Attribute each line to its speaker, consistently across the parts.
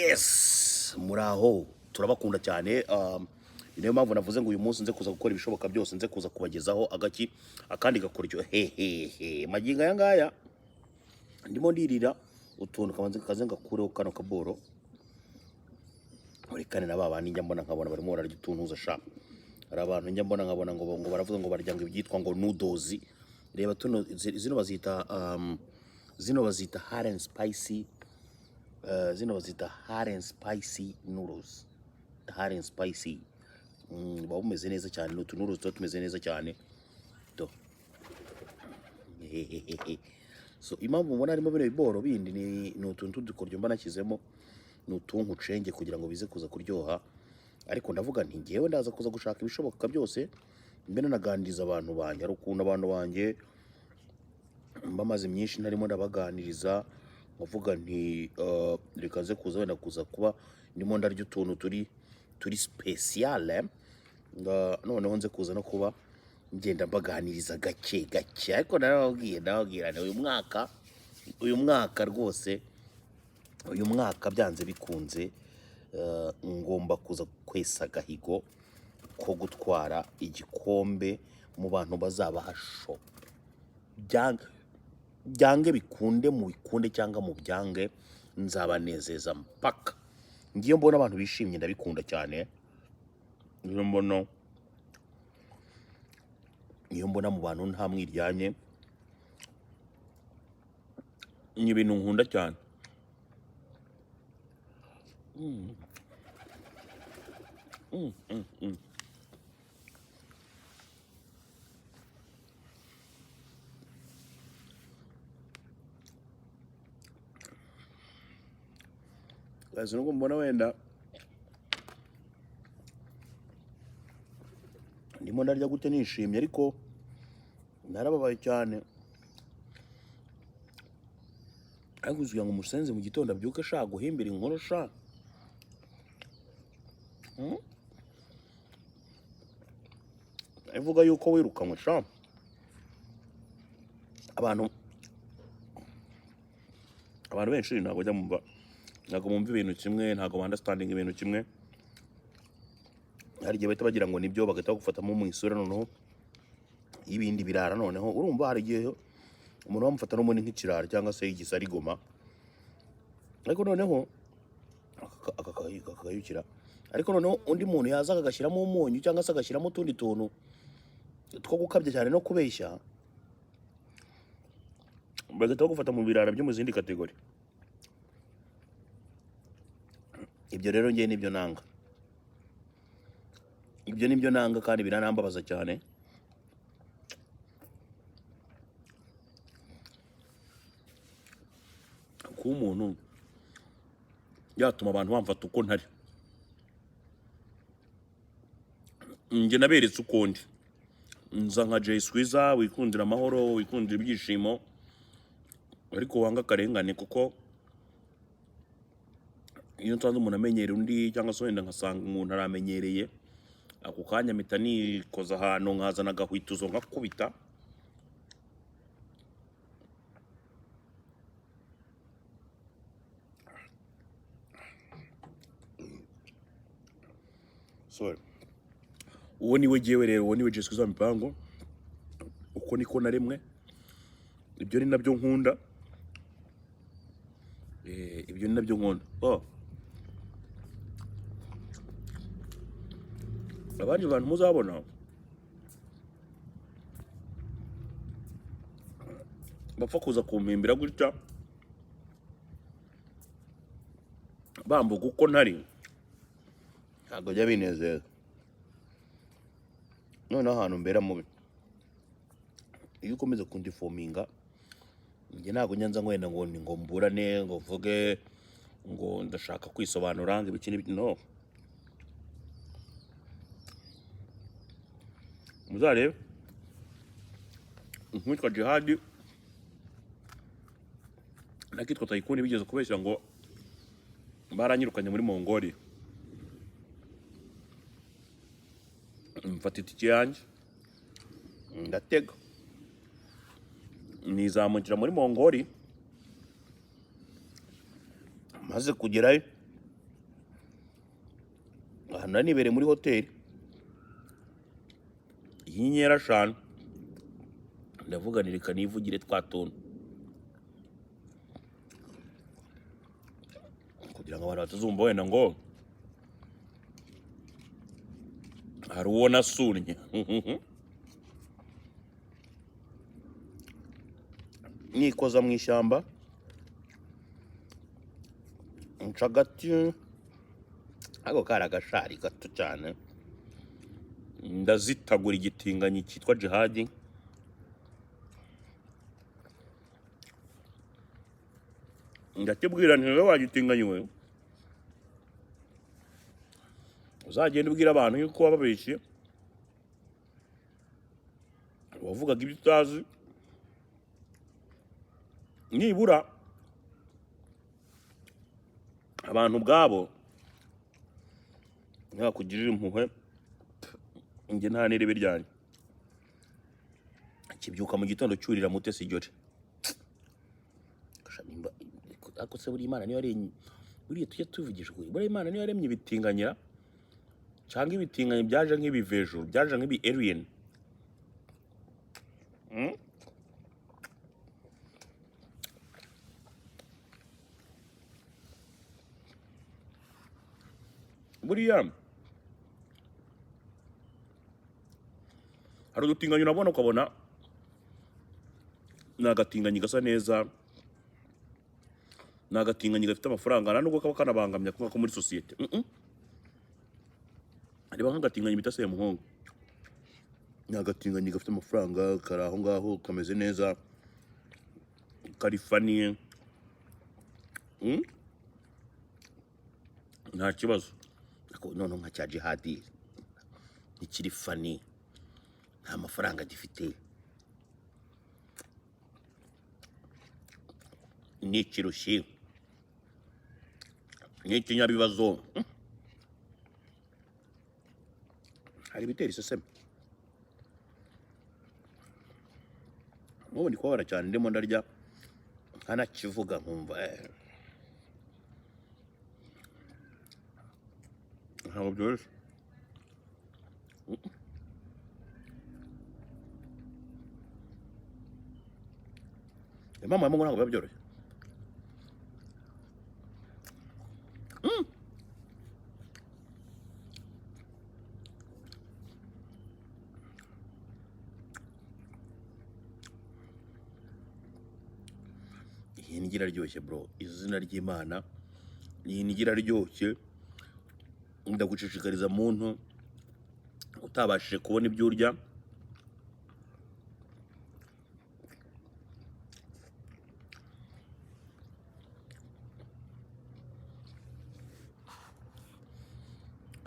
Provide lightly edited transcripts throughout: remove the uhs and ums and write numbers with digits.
Speaker 1: Yes, muraho turabakunda cyane. Niyo mpamvu navuze ngo uyu munsi nze kuza gukora ibishoboka byose, nze kuza kubagezaho agaki akandi gakoryo maginga aya ngaya ndimo ndirira utuntu kaze ngakureho kano kaboro muri kane na babandi njya mbona nkabona barimo bararya utuntuza sha. Hari abantu njya mbona nkabona ngo baravuga ngo barya ngo ibyitwa ngo noodles. Reba tuno zino bazita hot and spicy. Zino bazita hot and spicy noodles. Hot and spicy. Baba bumeze neza cyane, n'utu noodles tuba tumeze neza cyane. Do. So impamvu mbona harimo bino biboro bindi ni utuntu tudukoryo mba nashyizemo, ni utuntu cenge kugira ngo bize kuza kuryoha. Ariko ndavuga nti ngewe ndaza kuza gushaka ibishoboka byose mbe naganiriza abantu banjye. Ari ukuntu abantu banjye mbamaze myinshi ntarimo ndabaganiriza, nkavuga nti reka nze kuza wenda kuza kuba ndimo ndarya utuntu turi special. Noneho nze kuza no kuba ngenda mbaganiriza gake gake. Ariko ndababwira uyu mwaka rwose, uyu mwaka byanze bikunze ngomba kuza kwesa gahigo ko gutwara igikombe mu bantu bazaba hasho. Byange bikunde, mu bikunde cyangwa mu byange, nzabanezeza mpaka. Ngiye mbona abantu bishimye ndabikunda cyane. Iyo mbona mu bantu nta mwiryanye, ni ibintu nkunda cyane. Gazi nuko mbona wenda ndimo ndarya gute nishimye, ariko narababaye cyane. Ariko uzuye ngo umusenze mu gitondo abyuke shaka guhimbira inkuru sha. Ivuga yuko wirukanwe sha. Abantu benshi ntabwo mumva ibintu kimwe, ntabwo understanding ibintu kimwe. Hari igihe bahita bagira ngo nibyo, bagahita bagufatamo mu isura noneho ibindi birara. Noneho urumva hari igihe umuntu bamufata no muri nk'ikirara cyangwa se igisarigoma, ariko noneho akakayukira. Ariko noneho undi muntu yaza agashyiramo umunyu cyangwa se agashyiramo utundi tuntu two gukabya cyane no kubeshya, bagahita bagufata mu birara byo mu zindi kategori. Ibyo rero ngiye nibyo nanga. Ibyo nibyo nanga kandi biranambabaza cyane. Ko umuntu yatuma abantu bamfata uko ntari. Nge naberetse uko ndi. Nza nka Jay Squeezer, wikundira amahoro, wikundira ibyishimo, ariko wanga akarengane. Kuko iyo nsanze umuntu amenyereye undi, cyangwa se wenda nkasanga umuntu aramenyereye, ako kanya mpita nikoza ahantu nkazana agahwituzo nkakubita. Sorry. Uwo niwe jewe rero, uwo niwe Jay Squeezer mipango. Uko niko naremwe. Ibyo ni nabyo nkunda. Ibyo ni nabyo nkunda. Abandi bantu muzabona bapfa kuza kumpimbira gutya bambuga uko ntari, ntabwo ajya binezeza. Noneho ahantu mbera mubi, iyo ukomeza kundifominga, njye ntabwo nyanza ngwenda ngo mburane, ngo mvuge ngo ndashaka kwisobanura ngo ibiki n'ibiki. No, muzarebe nkitwa Jihad nakitwa Tayikuni bigeze kubeshya ngo baranyirukanye muri Mongolia. Mfata itike yanjye ndatega nizamukira muri Mongolia. Maze kugerayo hano nibereye muri hoteli y'inyenyeri 5 ndavuga nireka nivugire twatuntu kugira ngo abantu batazumva wenda ngo hari uwo nasunye nikoza mu ishyamba ncagati ako kari agashari gato cyane ndazitagura igitinganyi cyitwa jihadi ndakibwira nti wewe wagitinganyi we uzagenda ubwira abantu yuko wababeshye wavugaga ibyo utazi nibura abantu ubwabo ntibakugirire impuhwe njye nta n'irebe ryanjye kibyuka mu gitondo cyurira mutesi jore ako se buri Imana niyo yaremye buriya tujye tuvugishwe buriya Imana niyo yaremye ibitinganyira cyangwa ibitinganyi byaje nk'ibivejuru byaje nk'ibi alien buriya hari udutinganyi unabona ukabona ni agatinganyi gasa neza ni agatinganyi gafite amafaranga nubwo kaba kanabangamye ko muri sosiyete areba nk'agatinganyi bita semuhungu ni agatinganyi gafite amafaranga kari aho ngaho kameze neza kari fani nta kibazo none nka cya jihadi ntikiri fani nta mafaranga gifite ni ikirushyi ni ikinyabibazo hari ibitera iseseme nk'ubu ndi kubabara cyane ndimo ndarya nkanakivuga nkumva ntabwo byoroshye mama ngo ntabwo biba byoroshye iyi ni iraryoshye bro izina ry'Imana iyi ni iraryoshye ndagushishikariza muntu utabashije kubona ibyo urya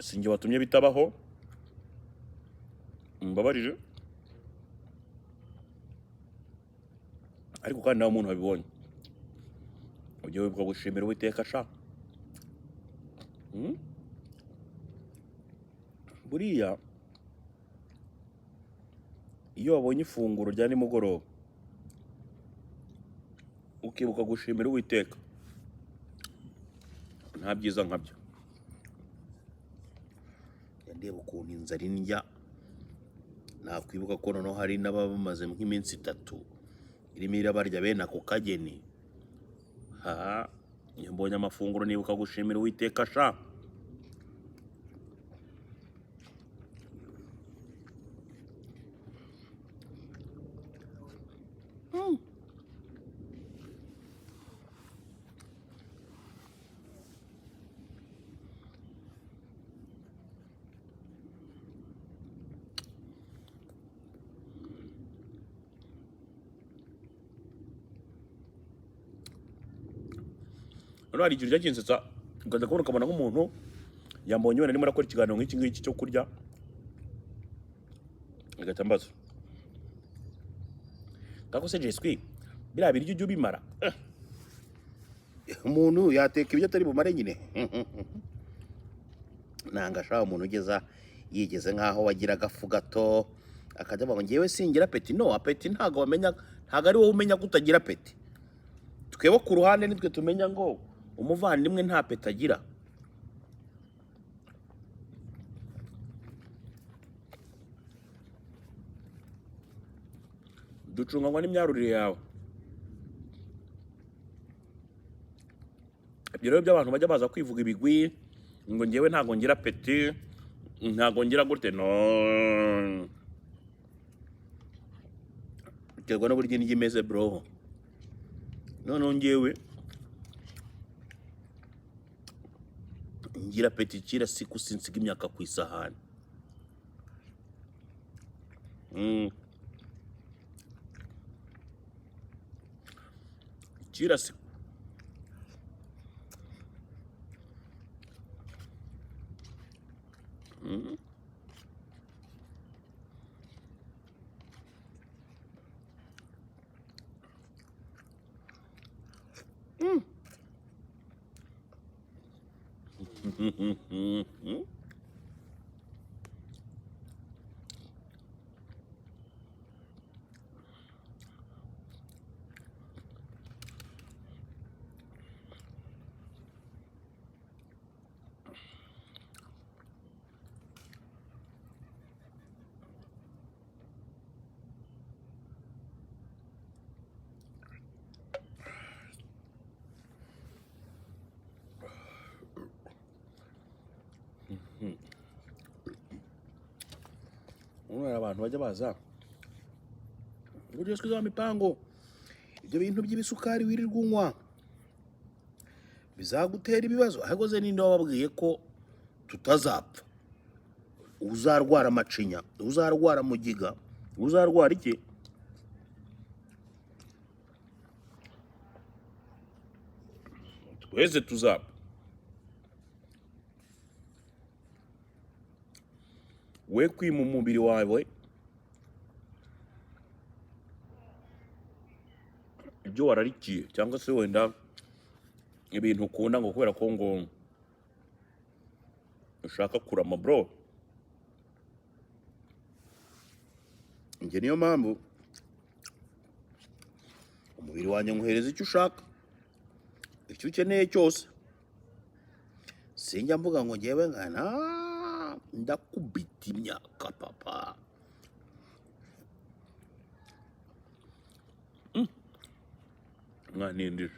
Speaker 1: sinjye watumye bitabaho mbabarije ariko kandi nawe umuntu wabibonye ujye wibuka gushimira Uwiteka sha buriya iyo wabonye ifunguro rya nimugoroba ukibuka gushimira Uwiteka nta byiza nkabyo ndeba ukuntu inzara indya nakwibuka ko noneho hari n'abamaze nk'iminsi 3 irimo irabarya bene ako kageni iyo mbonye amafunguro nibuka gushimira Uwiteka sha hari igihe cyakinsetsa ukaza kubona ukabona nk'umuntu yambonye wenda arimo arakora ikiganiro nk'iki ngiki cyo kurya agahita ambaza kako se jeswi biriya biryo ujya ubimara umuntu yateka ibyo atari bumare nyine nangashaka umuntu ugeza yigeze nk'aho wagira agafu gato akajya ngo ngewe singira apeti no apeti ntago wamenya ntago ari wowe umenya ko utagira apeti twebwe ku ruhande nitwe tumenya ngo umuvandimwe nta peti agira ducunganywa n'imyarurire yawe. Ibyo rero by'abantu bajya baza kwivuga ibigwi ngo ngewe ntago ngira peti, ntago ngira gute, no, biterwa n'uburyo indyo imeze bro. Noneho ngewe ngira peti kira siku sinsiga imyaka ku isahani. Kira siku abantu bajya baza uburyo twiza mipango, ibyo bintu by'ibisukari wirirwa unywa bizagutera ibibazo. Ahagoze ninde wababwiye ko tutazapfa? Uzarwara amacinya, uzarwara mugiga, uzarwara iki? Twese tuzapfa. We kwima umubiri wawe ibyo wararikiye, cyangwa se wenda ibintu ukunda ngo kubera ko ngo ushaka kurama bro. Njye niyo mpamvu umubiri wanjye nkuhereza icyo ushaka, icyo ukeneye cyose. Sinjya mvuga ngo ngewe nkana ndakubita imyaka papa. Mwanindije